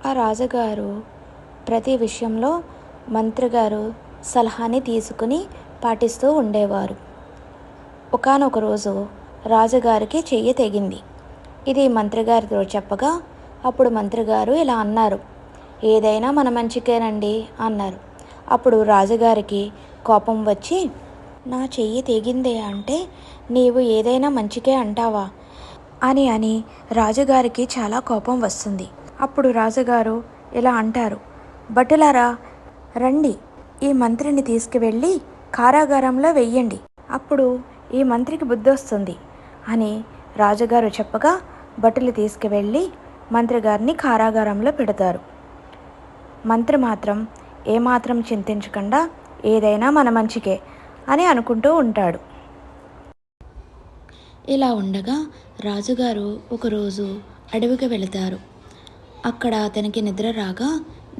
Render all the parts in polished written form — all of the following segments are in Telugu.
ఆ రాజుగారు ప్రతి విషయంలో మంత్రిగారు సలహాని తీసుకుని పాటిస్తూ ఉండేవారు. ఒకానొక రోజు రాజుగారికి చెయ్యి తెగింది. ఇది మంత్రిగారితో చెప్పగా అప్పుడు మంత్రిగారు ఇలా అన్నారు, ఏదైనా మన మంచికేనండి అన్నారు. అప్పుడు రాజుగారికి కోపం వచ్చి, నా చెయ్యి తెగిందే అంటే నీవు ఏదైనా మంచికే అంటావా అని రాజుగారికి చాలా కోపం వస్తుంది. అప్పుడు రాజుగారు ఇలా అంటారు, భటులారా రండి, ఈ మంత్రిని తీసుకువెళ్ళి కారాగారంలో వెయ్యండి, అప్పుడు ఈ మంత్రికి బుద్ధి వస్తుంది అని రాజుగారు చెప్పగా భటులు తీసుకువెళ్ళి మంత్రిగారిని కారాగారంలో పెడతారు. మంత్రి మాత్రం ఏమాత్రం చింతించకుండా ఏదైనా మన మంచికే అని అనుకుంటూ ఉంటాడు. ఇలా ఉండగా రాజుగారు ఒకరోజు అడవికి వెళతారు. అక్కడ అతనికి నిద్ర రాగా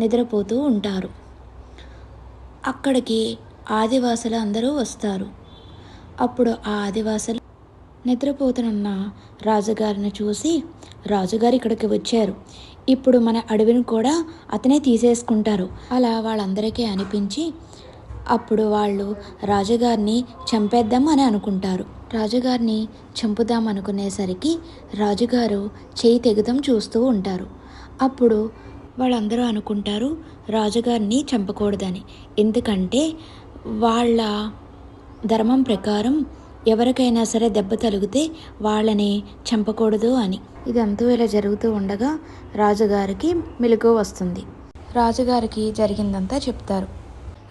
నిద్రపోతూ ఉంటారు. అక్కడికి ఆదివాసులు అందరూ వస్తారు. అప్పుడు ఆ ఆదివాసులు నిద్రపోతున్న రాజుగారిని చూసి, రాజుగారు ఇక్కడికి వచ్చారు, ఇప్పుడు మన అడవిని కూడా అతనే తీసేసుకుంటారు అలా వాళ్ళందరికీ అనిపించి అప్పుడు వాళ్ళు రాజుగారిని చంపేద్దాం అని అనుకుంటారు. రాజుగారిని చంపుదాం అనుకునేసరికి రాజుగారు చేయి తెగుదాం చూస్తూ ఉంటారు. అప్పుడు వాళ్ళందరూ అనుకుంటారు రాజుగారిని చంపకూడదని, ఎందుకంటే వాళ్ళ ధర్మం ప్రకారం ఎవరికైనా సరే దెబ్బ తగిలితే వాళ్ళని చంపకూడదు అని. ఇదంతా ఇలా జరుగుతూ ఉండగా రాజుగారికి మెలకువ వస్తుంది. రాజుగారికి జరిగిందంతా చెప్తారు.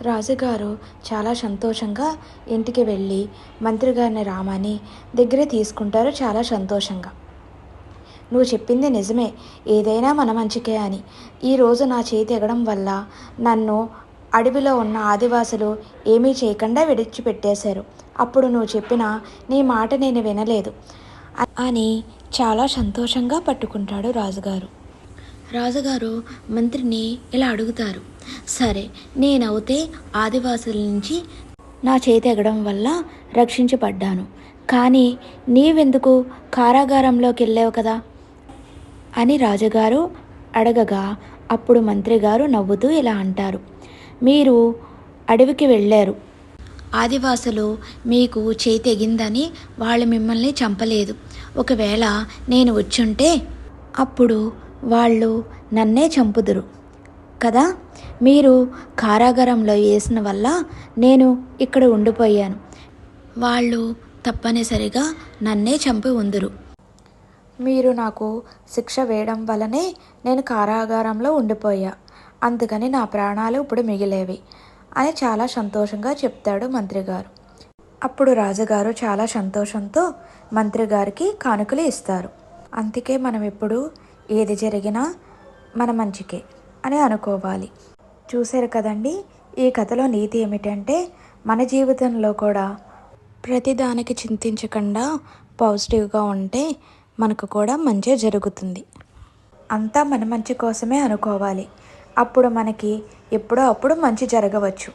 రాజుగారు చాలా సంతోషంగా ఇంటికి వెళ్ళి మంత్రిగారిని రామని దగ్గర తీసుకుంటారు. చాలా సంతోషంగా, నువ్వు చెప్పింది నిజమే, ఏదైనా మన మంచికే అని. ఈరోజు నా చేయి తెగడం వల్ల నన్ను అడవిలో ఉన్న ఆదివాసులు ఏమీ చేయకుండా విడిచిపెట్టేశారు. అప్పుడు నువ్వు చెప్పిన నీ మాట నేను వినలేదు అని చాలా సంతోషంగా పట్టుకుంటాడు రాజుగారు. రాజుగారు మంత్రిని ఇలా అడుగుతారు, సరే నేనవుతే ఆదివాసుల నుంచి నా చేయి తెగడం వల్ల రక్షించబడ్డాను, కానీ నీవెందుకు కారాగారంలోకి వెళ్ళావు కదా అని రాజుగారు అడగగా అప్పుడు మంత్రిగారు నవ్వుతూ ఇలా అంటారు, మీరు అడవికి వెళ్ళారు, ఆదివాసులు మీకు చేయి తెగిందని వాళ్ళు మిమ్మల్ని చంపలేదు. ఒకవేళ నేను వచ్చుంటే అప్పుడు వాళ్ళు నన్నే చంపుదురు కదా. మీరు కారాగారంలో వేసిన వల్ల నేను ఇక్కడ ఉండిపోయాను, వాళ్ళు తప్పనిసరిగా నన్నే చంపి ఉందురు. మీరు నాకు శిక్ష వేయడం వల్లనే నేను కారాగారంలో ఉండిపోయా, అందుకని నా ప్రాణాలు ఇప్పుడు మిగిలేవి అని చాలా సంతోషంగా చెప్తాడు మంత్రిగారు. అప్పుడు రాజుగారు చాలా సంతోషంతో మంత్రిగారికి కానుకలు ఇస్తారు. అందుకే మనం ఎప్పుడు ఏది జరిగినా మన మంచికే అని అనుకోవాలి. చూశారు కదండి, ఈ కథలో నీతి ఏమిటంటే మన జీవితంలో కూడా ప్రతిదానికి చింతించకుండా పాజిటివ్గా ఉంటే మనకు కూడా మంచి జరుగుతుంది. అంతా మన మంచి కోసమే అనుకోవాలి, అప్పుడు మనకి ఎప్పుడో అప్పుడు మంచి జరగవచ్చు.